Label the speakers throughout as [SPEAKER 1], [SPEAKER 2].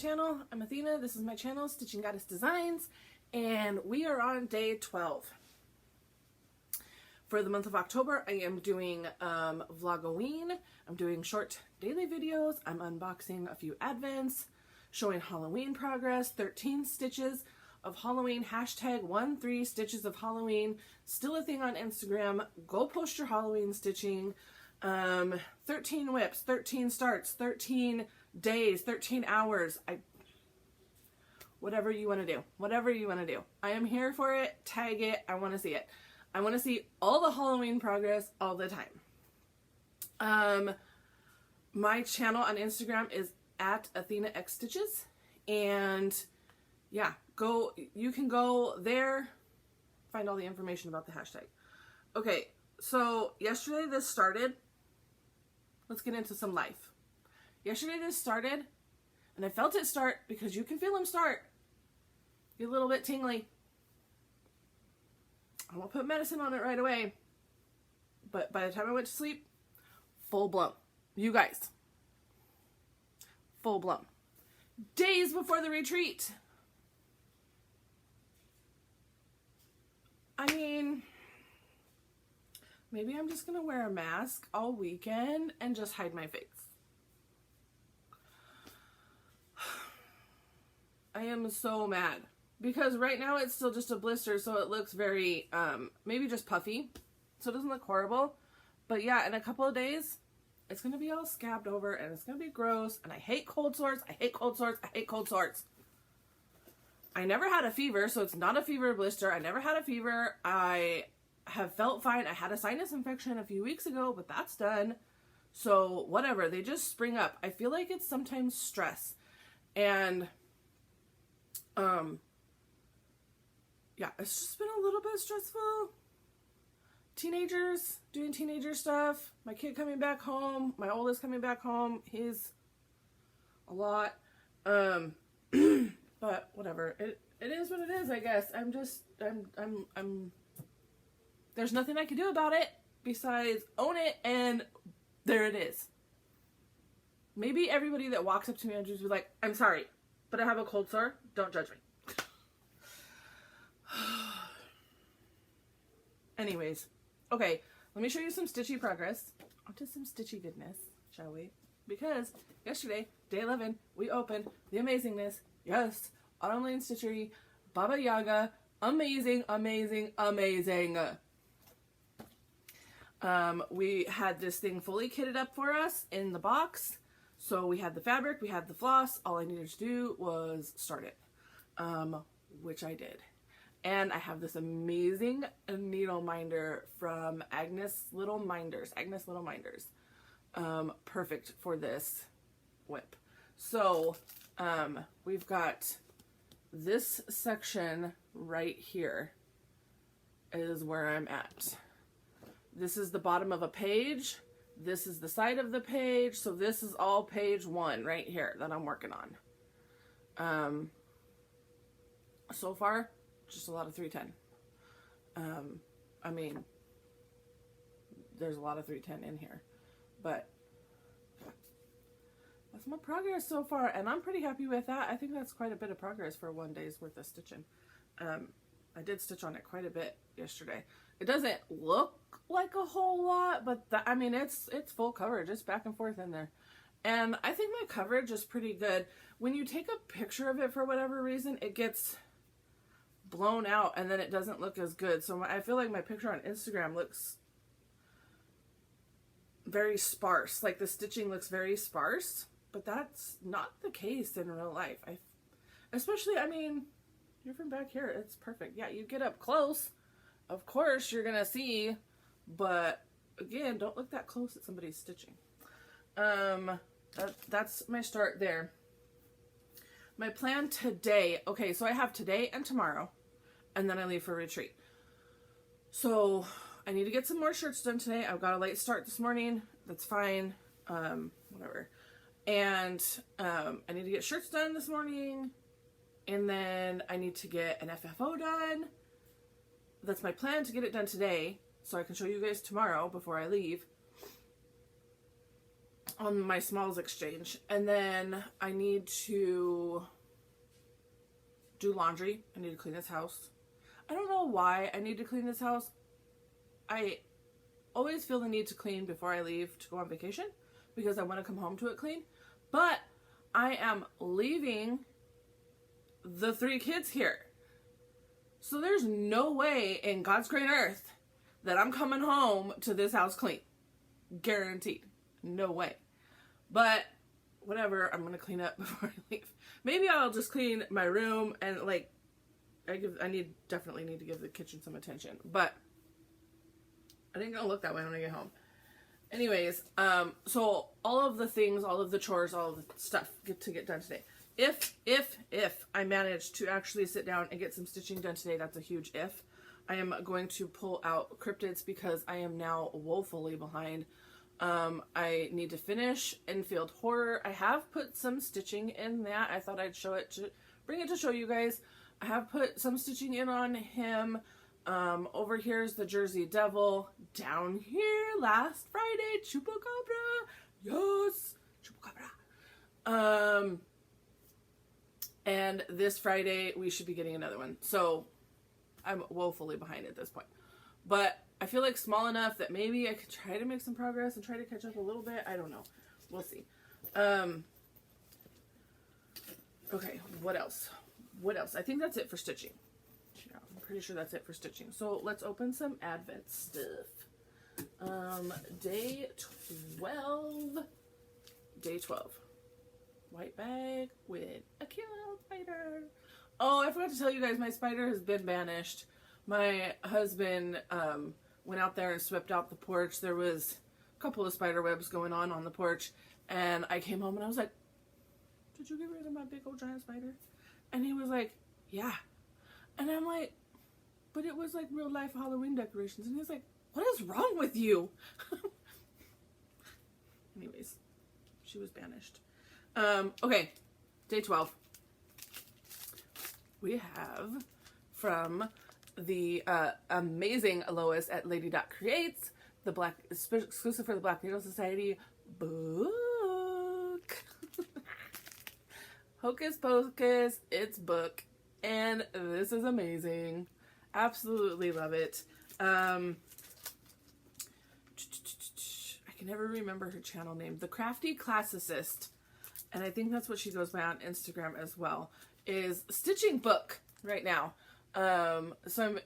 [SPEAKER 1] channel. I'm Athena. This is my channel, Stitching Goddess Designs, and we are on day 12. For the month of October, I am doing Vlogoween. I'm doing short daily videos. I'm unboxing a few advents, showing Halloween progress, 13 stitches of Halloween, hashtag 13 stitches of Halloween. Still a thing on Instagram. Go post your Halloween stitching. 13 whips, 13 starts, 13 days, 13 hours. Whatever you want to do. Whatever you want to do. I am here for it. Tag it. I want to see it. I want to see all the Halloween progress all the time. My channel on Instagram is at AthenaXStitches, and yeah, you can go there, find all the information about the hashtag. Okay, so yesterday this started. Let's get into some life. Yesterday this started, and I felt it start because you can feel them start. Get a little bit tingly. I won't put medicine on it right away, but by the time I went to sleep, full blown. You guys, full blown. Days before the retreat. I mean, maybe I'm just gonna wear a mask all weekend and just hide my face. I am so mad. Because right now it's still just a blister, so it looks very, maybe just puffy. So it doesn't look horrible. But yeah, in a couple of days, it's going to be all scabbed over, and it's going to be gross. And I hate cold sores. I hate cold sores. I hate cold sores. I never had a fever, so it's not a fever blister. I never had a fever. I have felt fine. I had a sinus infection a few weeks ago, but that's done. So whatever. They just spring up. I feel like it's sometimes stress. And, yeah, it's just been a little bit stressful. Teenagers, doing teenager stuff. My kid coming back home. My oldest coming back home. He's a lot. But whatever. It is what it is, I guess. I'm there's nothing I can do about it besides own it, and there it is. Maybe everybody that walks up to me and just be like, I'm sorry, but I have a cold sore. Don't judge me. Anyways, okay, let me show you some Stitchy Progress. Onto some Stitchy goodness, shall we? Because yesterday, day 11, we opened the amazingness. Yes, Autumn Lane Stitchery, Baba Yaga, amazing, amazing, amazing. We had this thing fully kitted up for us in the box. So we had the fabric, we had the floss. All I needed to do was start it, which I did. And I have this amazing needle minder from Agnes Little Minders. Perfect for this whip. So we've got this section right here is where I'm at. This is the bottom of a page. This is the side of the page. So this is all page 1 right here that I'm working on. So far, just a lot of 310. I mean, there's a lot of 310 in here, but that's my progress so far, and I'm pretty happy with that. I think that's quite a bit of progress for one day's worth of stitching. I did stitch on it quite a bit yesterday. It doesn't look like a whole lot, but I mean, it's full coverage. It's back and forth in there. And I think my coverage is pretty good. When you take a picture of it for whatever reason, it gets blown out and then it doesn't look as good. So I feel like my picture on Instagram looks very sparse. Like the stitching looks very sparse, but that's not the case in real life. Especially, I mean, you're from back here. It's perfect. Yeah, you get up close. Of course, you're going to see, but again, don't look that close at somebody's stitching. That's my start there. My plan today, okay, so I have today and tomorrow, and then I leave for retreat. So I need to get some more shirts done today. I've got a late start this morning. That's fine. Whatever. And I need to get shirts done this morning, and then I need to get an FFO done. That's my plan, to get it done today so I can show you guys tomorrow before I leave. on my smalls exchange. And then I need to do laundry. I need to clean this house. I don't know why I need to clean this house. I always feel the need to clean before I leave to go on vacation because I want to come home to it clean. But I am leaving the 3 kids here. So there's no way in God's green earth that I'm coming home to this house clean. Guaranteed. No way. But whatever, I'm going to clean up before I leave. Maybe I'll just clean my room and like definitely need to give the kitchen some attention. But I think it'll look that way when I get home. Anyways, so all of the things, all of the chores, all of the stuff get done today. If I manage to actually sit down and get some stitching done today, that's a huge if. I am going to pull out cryptids because I am now woefully behind. I need to finish Enfield Horror. I have put some stitching in that. I thought I'd bring it to show you guys. I have put some stitching in on him. Over here's the Jersey Devil. Down here last Friday, Chupacabra. Yes, Chupacabra. And this Friday we should be getting another one. So I'm woefully behind at this point. But I feel like small enough that maybe I could try to make some progress and try to catch up a little bit. I don't know. We'll see. Okay, what else? What else? I think that's it for stitching. Yeah, I'm pretty sure that's it for stitching. So let's open some Advent stuff. Day 12. Day 12. White bag with a cute little spider. Oh, I forgot to tell you guys, my spider has been banished. My husband went out there and swept out the porch. There was a couple of spider webs going on the porch. And I came home and I was like, did you get rid of my big old giant spider? And he was like, yeah. And I'm like, but it was like real life Halloween decorations. And he's like, what is wrong with you? Anyways, she was banished. Okay, day 12. We have from the amazing Lois at Lady Creates, the Black exclusive for the Black Needle Society book. Hocus Pocus, it's book, and this is amazing. Absolutely love it. I can never remember her channel name. The Crafty Classicist, and I think that's what she goes by on Instagram as well, is stitching book right now. So I'm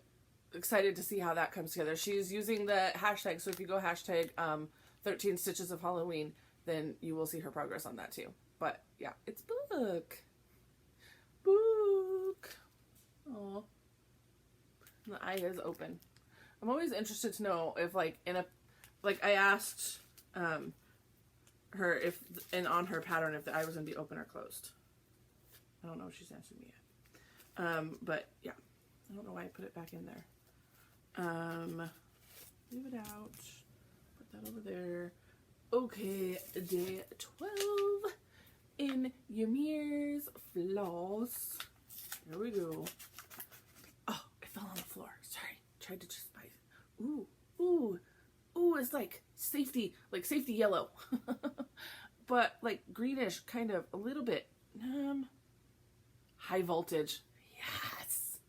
[SPEAKER 1] excited to see how that comes together. She's using the hashtag, so if you go hashtag 13 Stitches of Halloween, then you will see her progress on that too. But yeah, it's book. Book. Oh, the eye is open. I'm always interested to know if like I asked her if on her pattern if the eye was gonna be open or closed. I don't know if she's answered me yet. But yeah, I don't know why I put it back in there. Leave it out. Put that over there. Okay, day 12 in Ymir's floss. Here we go. Oh, it fell on the floor. Sorry. Tried to just bite it. Ooh, ooh, ooh, it's like safety yellow. But like greenish, kind of, a little bit. High voltage. Yes.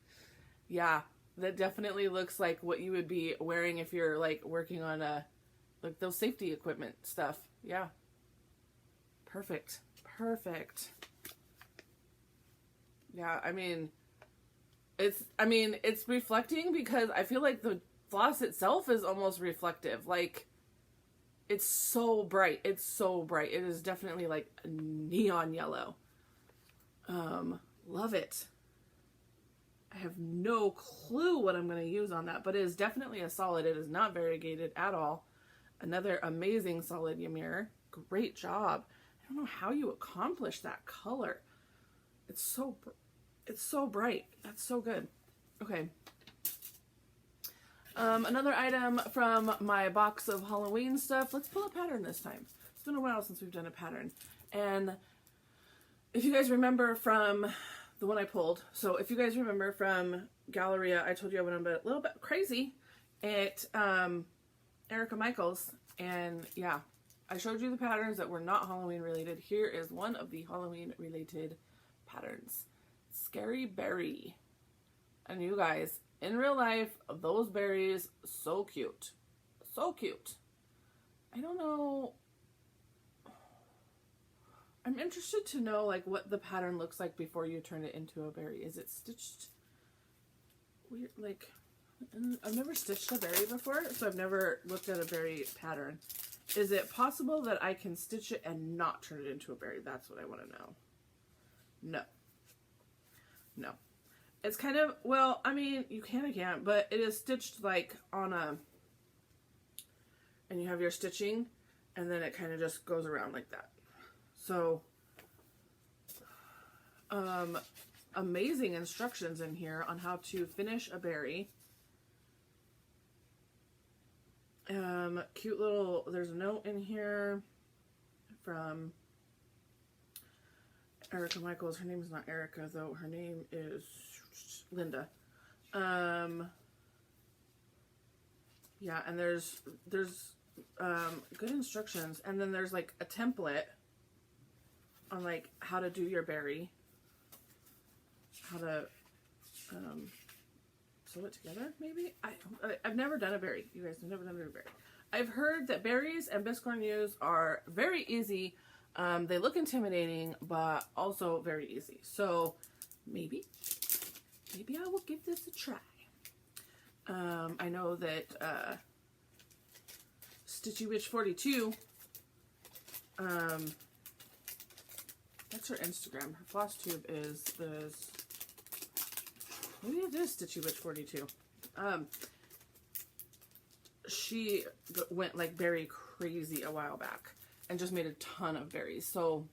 [SPEAKER 1] Yeah, that definitely looks like what you would be wearing if you're like working on like those safety equipment stuff. Yeah. Perfect. Perfect. Yeah, I mean, it's reflecting because I feel like the floss itself is almost reflective. Like, it's so bright. It's so bright. It is definitely like neon yellow. Love it. I have no clue what I'm going to use on that, but it is definitely a solid. It is not variegated at all. Another amazing solid Ymir. Great job. I don't know how you accomplish that color. It's so bright. That's so good. Okay. Another item from my box of Halloween stuff. Let's pull a pattern this time. It's been a while since we've done a pattern. And if you guys remember from the one I pulled, so if you guys remember from Galleria, I told you I went a little bit crazy at Erica Michaels, and yeah, I showed you the patterns that were not Halloween related. Here is one of the Halloween related patterns. Scary berry. And you guys, in real life, those berries, so cute. So cute. I don't know. I'm interested to know like what the pattern looks like before you turn it into a berry. Is it stitched weird? Like, I've never stitched a berry before, so I've never looked at a berry pattern. Is it possible that I can stitch it and not turn it into a berry? That's what I want to know. No. No. It's kind of, well, I mean, you can and can't, but it is stitched like on a, and you have your stitching, and then it kind of just goes around like that. So, amazing instructions in here on how to finish a berry. Cute little, there's a note in here from Erica Michaels. Her name is not Erica, though. Her name is Linda. Yeah, and there's good instructions, and then there's like a template on like how to do your berry, how to sew it together. Maybe I've never done a berry. You guys have never done a berry. I've heard that berries and biscornus are very easy. They look intimidating, but also very easy. So maybe I will give this a try. I know that Stitchy Witch 42, that's her Instagram. Her floss tube is this. Maybe it is Stitchy Witch 42. She went like berry crazy a while back and just made a ton of berries. So,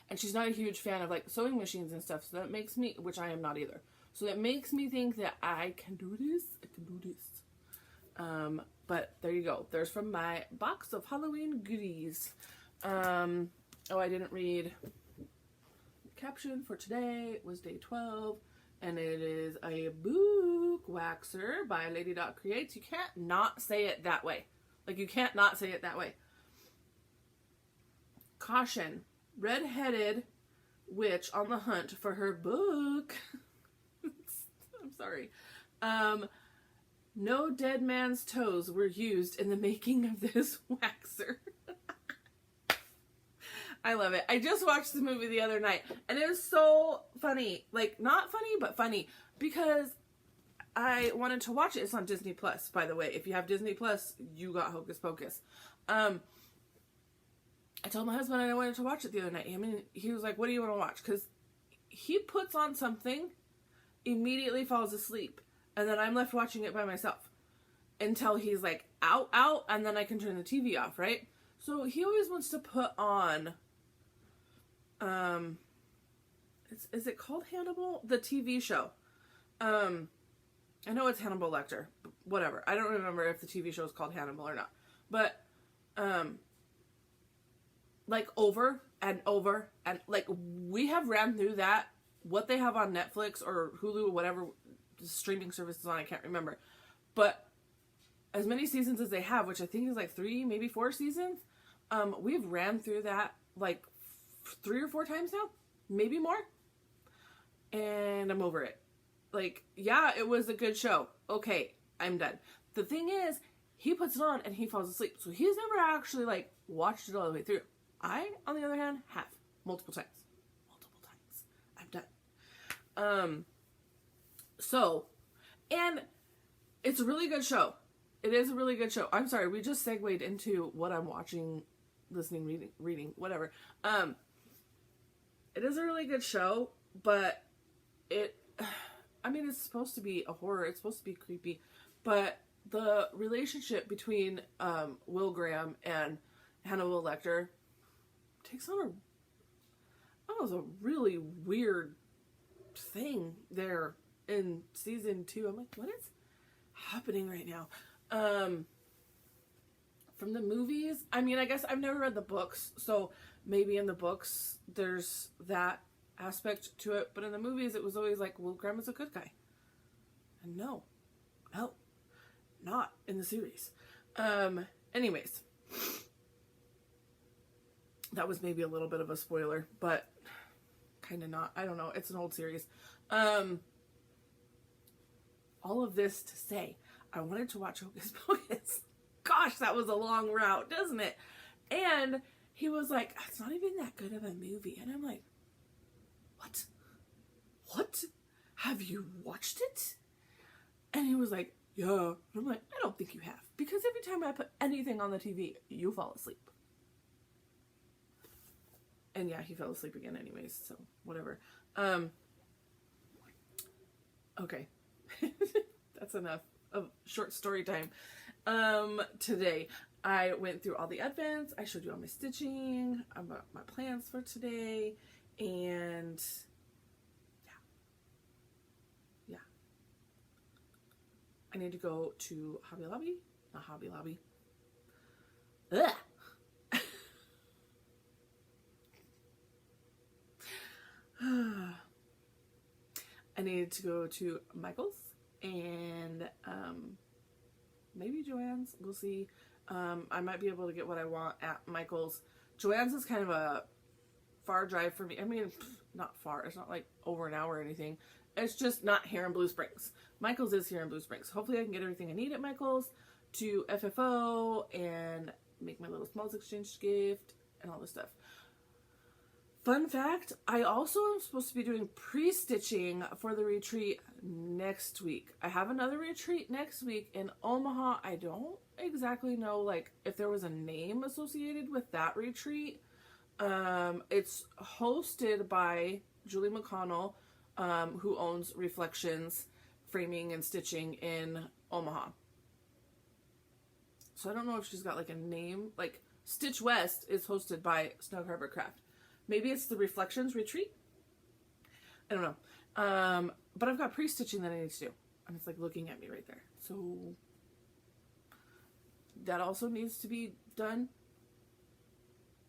[SPEAKER 1] and she's not a huge fan of like sewing machines and stuff. So that makes me, which I am not either. So that makes me think that I can do this. I can do this. But there you go. There's from my box of Halloween goodies. Oh, I didn't read caption for today. It was day 12. And it is a book waxer by Lady Dot Creates. You can't not say it that way. Like, you can't not say it that way. Caution. Red-headed witch on the hunt for her book. I'm sorry. No dead man's toes were used in the making of this waxer. I love it. I just watched the movie the other night, and it was so funny. Like, not funny, but funny, because I wanted to watch it. It's on Disney Plus, by the way. If you have Disney Plus, you got Hocus Pocus. I told my husband I wanted to watch it the other night. I mean, he was like, what do you want to watch? Because he puts on something, immediately falls asleep, and then I'm left watching it by myself until he's like, out, and then I can turn the TV off, right? So he always wants to put on, is it called Hannibal? The TV show. I know it's Hannibal Lecter, but whatever. I don't remember if the TV show is called Hannibal or not. But, like over and over, and like we have ran through that, what they have on Netflix or Hulu, whatever streaming service is on, I can't remember. But as many seasons as they have, which I think is like 3, maybe 4 seasons, we've ran through that like 3 or 4 times now, maybe more. And I'm over it. Like, yeah, it was a good show. Okay, I'm done. The thing is, he puts it on and he falls asleep. So he's never actually like watched it all the way through. I, on the other hand, have multiple times. I'm done. So, and it's a really good show. It is a really good show. I'm sorry, we just segued into what I'm watching, listening, reading, whatever. It is a really good show, but I mean, it's supposed to be a horror. It's supposed to be creepy, but the relationship between Will Graham and Hannibal Lecter takes on a really weird thing there in season 2. I'm like, what is happening right now? From the movies, I mean, I guess I've never read the books, so maybe in the books there's that aspect to it, but in the movies it was always like, Will Graham is a good guy. And no, not in the series. Anyways, That was maybe a little bit of a spoiler, but kind of not. I don't know. It's an old series. All of this to say, I wanted to watch Hocus Pocus. Gosh, that was a long route, doesn't it? And he was like, it's not even that good of a movie. And I'm like, what? What? Have you watched it? And he was like, yeah. And I'm like, I don't think you have. Because every time I put anything on the TV, you fall asleep. And yeah, he fell asleep again anyways, so whatever. Okay. That's enough of short story time. Today I went through all the advents. I showed you all my stitching, about my plans for today, and yeah. I need to go to Hobby Lobby, not Hobby Lobby. Ugh. I needed to go to Michael's and maybe Joann's. We'll see. I might be able to get what I want at Michael's. Joann's is kind of a far drive for me. I mean, not far. It's not like over an hour or anything. It's just not here in Blue Springs. Michael's is here in Blue Springs. Hopefully I can get everything I need at Michael's to FFO and make my little smalls exchange gift and all this stuff. Fun fact, I also am supposed to be doing pre-stitching for the retreat next week. I have another retreat next week in Omaha. I don't exactly know like if there was a name associated with that retreat. It's hosted by Julie McConnell, who owns Reflections Framing and Stitching in Omaha. So I don't know if she's got like a name. Like Stitch West is hosted by Snug Harbor Craft. Maybe it's the Reflections Retreat. I don't know. But I've got pre-stitching that I need to do. And it's like looking at me right there. So that also needs to be done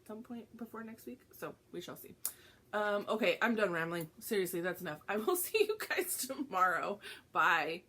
[SPEAKER 1] some point before next week. So we shall see. Okay, I'm done rambling. Seriously, that's enough. I will see you guys tomorrow. Bye.